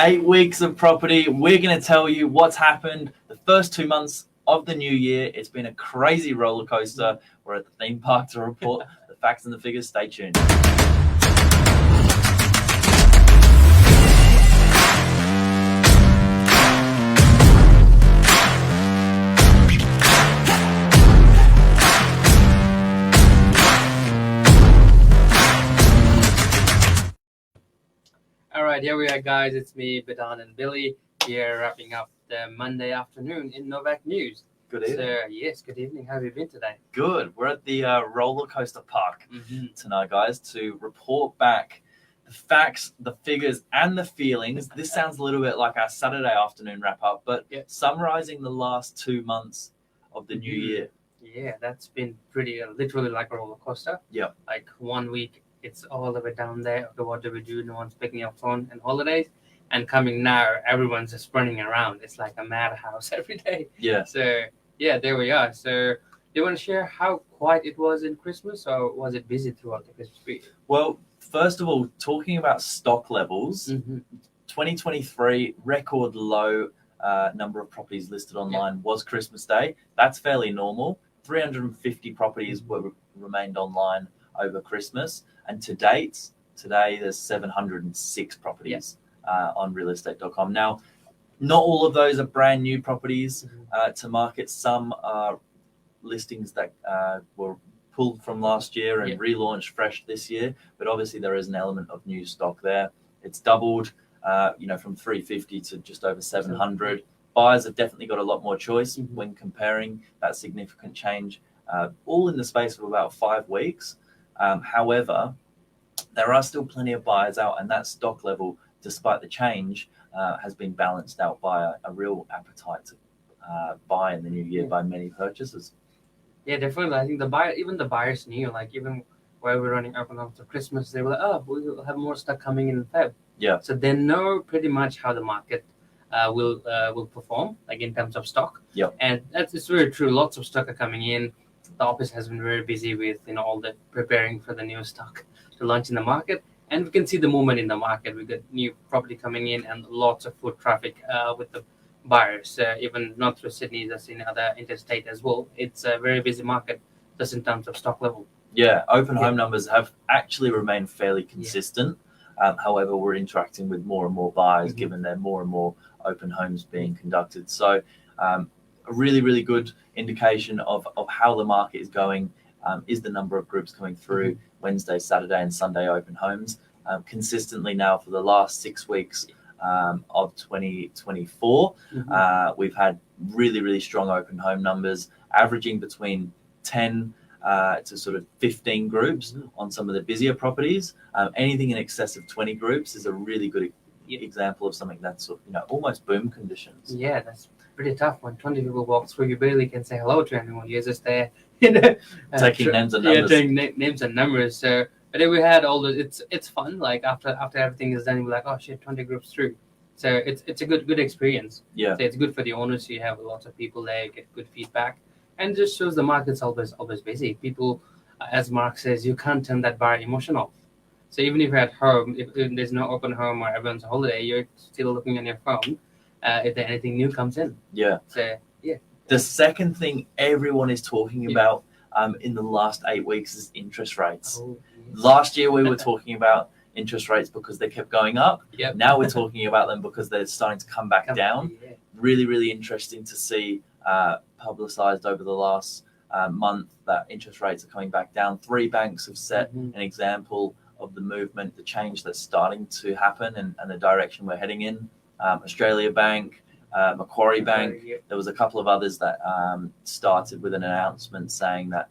8 weeks of property. We're going to tell you what's happened the first 2 months of the new year. It's been a crazy roller coaster. We're at the theme park to report the facts and the figures. Stay tuned. All right, here we are, guys. It's me, Badan, and Billy here, wrapping up the Monday afternoon in Novak News. Good evening. So, yes, good evening. How have you been today? Good. We're at the roller coaster park tonight, guys, to report back the facts, the figures, and the feelings. This sounds a little bit like our Saturday afternoon wrap up, but summarizing the last 2 months of the new year. Yeah, that's been pretty literally like a roller coaster. Yeah. Like 1 week, it's all the way down there. Okay, what do we do? No one's picking up phone and holidays. And coming now, everyone's just running around. It's like a madhouse every day. Yeah. So, yeah, there we are. So, do you want to share how quiet it was in Christmas, or was it busy throughout the Christmas period? Well, first of all, talking about stock levels, 2023 record low number of properties listed online was Christmas Day. That's fairly normal. 350 properties remained online over Christmas, and today there's 706 properties on realestate.com. Now, not all of those are brand new properties to market. Some are listings that were pulled from last year and relaunched fresh this year, but obviously there is an element of new stock there. It's doubled from 350 to just over 700. Buyers have definitely got a lot more choice when comparing that significant change, all in the space of about 5 weeks. However, there are still plenty of buyers out, and that stock level, despite the change, has been balanced out by a real appetite to buy in the new year by many purchasers. Yeah, definitely. I think even the buyers knew, like even while we're running up and up to Christmas, they were like, oh, we'll have more stuff coming in Feb. Yeah. So they know pretty much how the market will perform, like in terms of stock. Yeah. And it's very true. Lots of stock are coming in. The office has been very busy with all the preparing for the new stock to launch in the market, and we can see the movement in the market. We got new property coming in and lots of foot traffic with the buyers, even not through Sydney, just in other interstate as well. It's a very busy market just in terms of stock level. Yeah, open home numbers have actually remained fairly consistent. However, we're interacting with more and more buyers given there are more and more open homes being conducted. So a really, really good indication of how the market is going is the number of groups coming through Wednesday, Saturday and Sunday open homes. Consistently now for the last 6 weeks of 2024, we've had really, really strong open home numbers, averaging between 10 to sort of 15 groups on some of the busier properties. Anything in excess of 20 groups is a really good example of something that's almost boom conditions. Yeah, that's pretty tough. When 20 people walk through, you barely can say hello to anyone. You're just there, taking names and numbers. Yeah, taking names and numbers. So, but then we had all the. It's fun. Like after everything is done, we're like, oh shit, 20 groups through. So it's a good experience. Yeah, so it's good for the owners. You have lots of people there, get good feedback, and just shows the market's always busy. People, as Mark says, you can't turn that buyer emotion off. So even if you're at home, if there's no open home or everyone's on holiday, you're still looking on your phone if there anything new comes in. Yeah. So, yeah. The second thing everyone is talking about in the last 8 weeks is interest rates. Oh, yes. Last year we were talking about interest rates because they kept going up. Yep. Now we're talking about them because they're starting to come back down. Yeah. Really, really interesting to see publicized over the last month that interest rates are coming back down. 3 banks have set an example of the movement, the change that's starting to happen and the direction we're heading in. Australia Bank, Macquarie Bank. There was a couple of others that started with an announcement saying that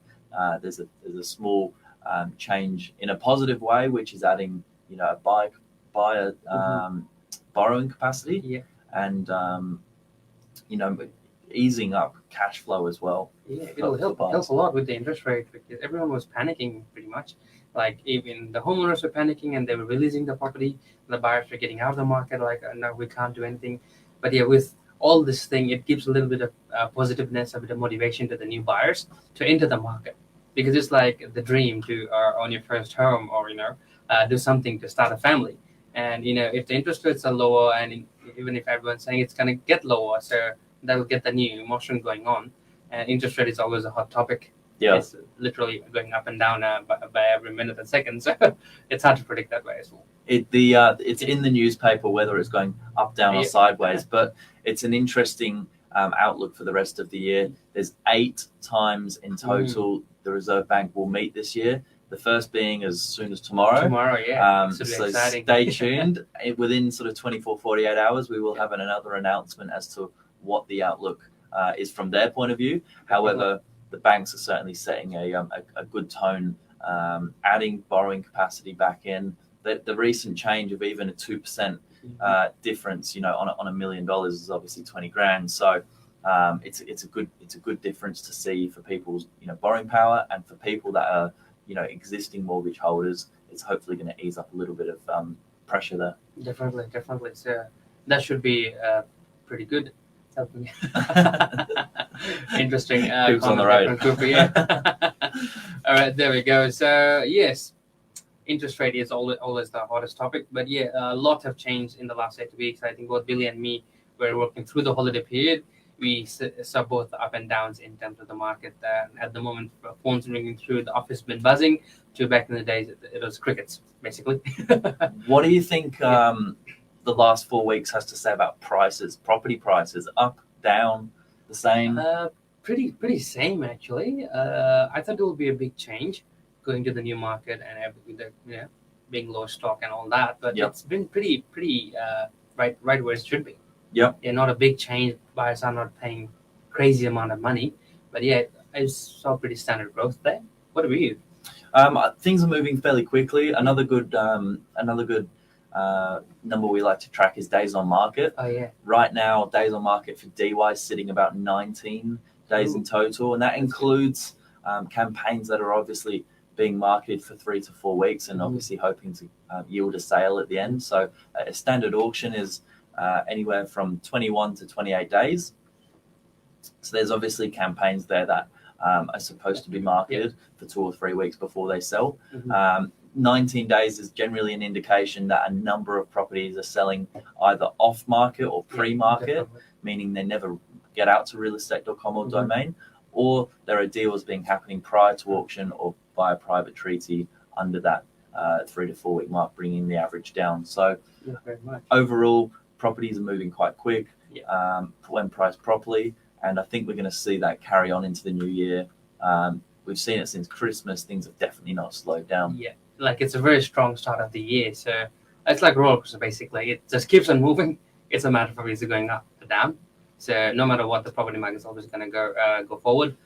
there's a small change in a positive way, which is adding a buyer borrowing capacity and easing up cash flow as well. Yeah, it'll help a lot with the interest rate because everyone was panicking pretty much. Like even the homeowners were panicking and they were releasing the property. The buyers were getting out of the market like, no, we can't do anything. But yeah, with all this thing, it gives a little bit of positiveness, a bit of motivation to the new buyers to enter the market. Because it's like the dream to own your first home or, do something to start a family. And if the interest rates are lower, and even if everyone's saying it's going to get lower, so that will get the new emotion going on. And interest rate is always a hot topic. Yeah. It's literally going up and down by every minute and second. So it's hard to predict that way as well. It's in the newspaper whether it's going up, down, or sideways, but it's an interesting outlook for the rest of the year. There's 8 times in total the Reserve Bank will meet this year. The first being as soon as tomorrow. Tomorrow, yeah. So exciting. Stay tuned. Within sort of 24, 48 hours, we will have another announcement as to what the outlook is from their point of view. However, the banks are certainly setting a good tone, adding borrowing capacity back in. The recent change of even a 2% difference, on $1 million is obviously 20 grand. So it's a good difference to see for people's borrowing power, and for people that are existing mortgage holders. It's hopefully going to ease up a little bit of pressure there. Definitely. So that should be pretty good. Interesting. Hoops on the road. Cooper, yeah. All right, there we go. So yes, interest rate is always the hottest topic. But yeah, a lot have changed in the last 8 weeks. I think both Billy and me were working through the holiday period. We saw both the up and downs in terms of the market. At the moment, phones ringing through, the office been buzzing. To back in the days, it was crickets, basically. What do you think the last 4 weeks has to say about prices, property prices? Up, down, the same? Pretty same, actually. I thought it would be a big change going to the new market and everything, being low stock and all that. But it's been pretty right where it should be. Yep. Yeah, not a big change. Buyers are not paying crazy amount of money, but yeah, I saw pretty standard growth there. What about you? Things are moving fairly quickly. Another good number we like to track is days on market. Oh yeah. Right now, days on market for DY is sitting about 19 days in total, and that includes campaigns that are obviously being marketed for 3 to 4 weeks, and obviously hoping to yield a sale at the end. So a standard auction is anywhere from 21 to 28 days. So there's obviously campaigns there that are supposed to be marketed for 2 or 3 weeks before they sell. 19 days is generally an indication that a number of properties are selling either off market or pre-market, meaning they never get out to realestate.com or domain, or there are deals happening prior to auction or via private treaty under that 3 to 4 week mark, bringing the average down. So overall, properties are moving quite quick when priced properly, and I think we're going to see that carry on into the new year. We've seen it since Christmas. Things have definitely not slowed down. Yeah, like it's a very strong start of the year. So it's like a roller coaster, basically. It just keeps on moving. It's a matter of either going up or down. So no matter what, the property market is always going to go forward.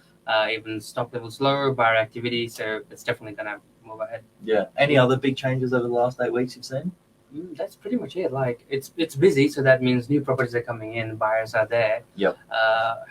Even stock levels lower, buyer activity. So it's definitely going to move ahead. Yeah. Any other big changes over the last 8 weeks you've seen? That's pretty much it. Like it's busy, so that means new properties are coming in, buyers are there. Yep.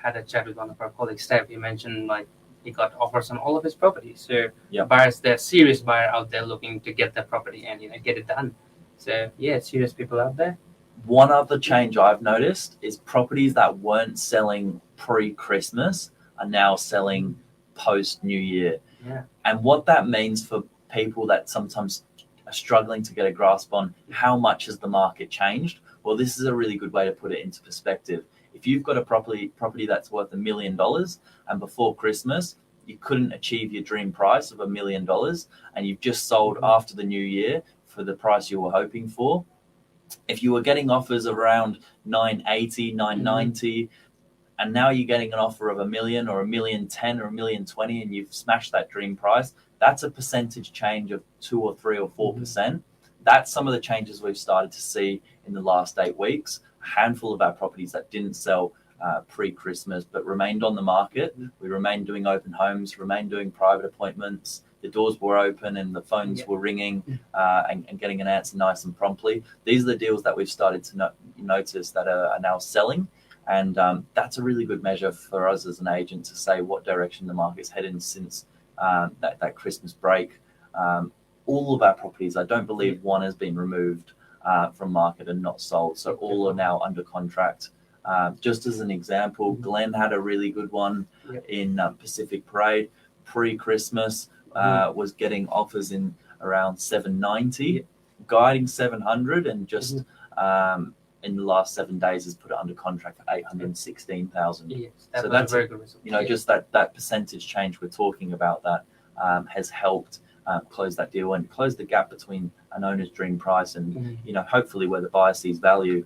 Had a chat with one of our colleagues, Steph. He mentioned like he got offers on all of his properties. So buyers, they're serious buyer out there looking to get their property and get it done. So yeah, serious people out there. One other change I've noticed is properties that weren't selling pre-Christmas are now selling post-New Year. Yeah. And what that means for people that sometimes are struggling to get a grasp on how much has the market changed, well, this is a really good way to put it into perspective. If you've got a property that's worth $1 million, and before Christmas you couldn't achieve your dream price of $1 million, and you've just sold after the new year for the price you were hoping for, if you were getting offers around 980, 990, and now you're getting an offer of $1 million or $1,010,000 or $1,020,000, and you've smashed that dream price, that's a percentage change of 2 or 3 or 4%. That's some of the changes we've started to see in the last 8 weeks. A handful of our properties that didn't sell pre-Christmas but remained on the market. We remained doing open homes, remained doing private appointments. The doors were open and the phones were ringing and getting an answer nice and promptly. These are the deals that we've started to notice that are now selling. And that's a really good measure for us as an agent to say what direction the market's heading since that Christmas break. All of our properties, I don't believe one has been removed from market and not sold. So all are now under contract. Just as an example, Glenn had a really good one in Pacific Parade. Pre-Christmas was getting offers in around 790. guiding 700 and just in the last 7 days has put it under contract for 816,000. Yes, so that's a very good result. Just that percentage change we're talking about that has helped close that deal and close the gap between an owner's dream price and hopefully where the buyer sees value,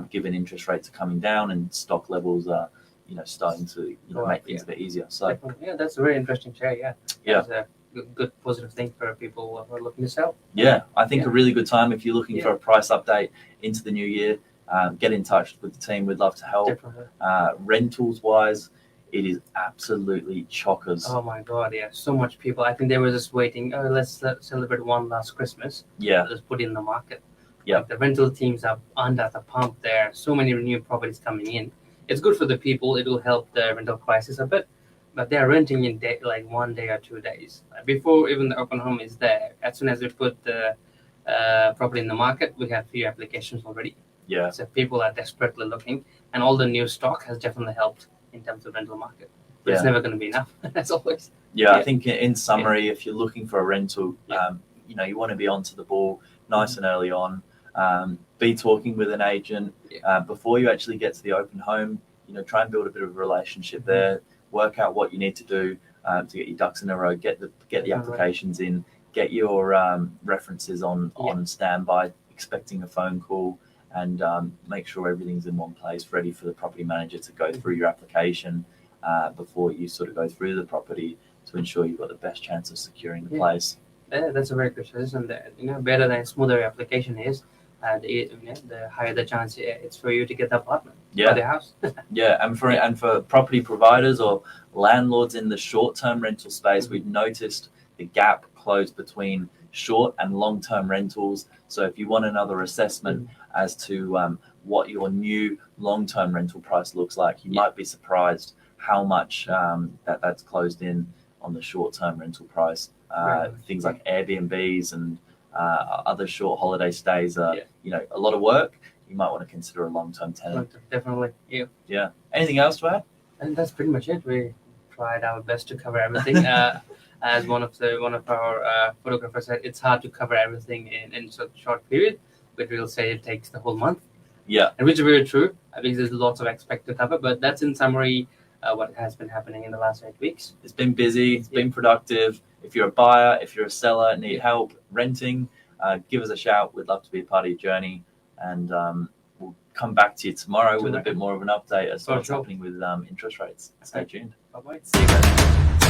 given interest rates are coming down and stock levels are starting to make things a bit easier. So definitely. That's a very interesting share. That's a good positive thing for people who are looking to sell. I think a really good time if you're looking for a price update into the new year. Get in touch with the team. We'd love to help. Rentals wise, it is absolutely chockers. Oh my god, so much people. I think they were just waiting, let's celebrate one last Christmas. Let's put it in the market. Like the rental teams are under the pump there. So many new properties coming in. It's good for the people. It will help the rental prices a bit. But they're renting in like 1 day or 2 days. Before even the open home is there, as soon as we put the property in the market, we have few applications already. So people are desperately looking, and all the new stock has definitely helped in terms of rental market. But it's never going to be enough, as always. I think in summary, if you're looking for a rental, you want to be onto the ball nice and early on. Be talking with an agent before you actually get to the open home. Try and build a bit of a relationship there. Work out what you need to do to get your ducks in a row. Get the applications in. Get your references on standby, expecting a phone call, and make sure everything's in one place, ready for the property manager to go through your application before you sort of go through the property to ensure you've got the best chance of securing the place. That's a very good suggestion. Better than smoother your application is, the higher the chance it's for you to get the apartment or the house. And for property providers or landlords in the short-term rental space, we've noticed the gap close between short and long-term rentals. So if you want another assessment as to what your new long-term rental price looks like, you might be surprised how much that's closed in on the short-term rental price. Things like Airbnbs and other short holiday stays are a lot of work. You might want to consider a long-term tenant. Definitely. Anything else to add? And that's pretty much it. We tried our best to cover everything. As one of our photographers said, it's hard to cover everything in such a short period, but we'll say it takes the whole month. And which is very true. I think there's lots of aspects to cover, but that's in summary what has been happening in the last 8 weeks. It's been busy. It's been productive. If you're a buyer, if you're a seller, need help renting, give us a shout. We'd love to be a part of your journey, and we'll come back to you tomorrow with a bit more of an update as to what's happening with interest rates. Stay tuned. Bye-bye. See you guys.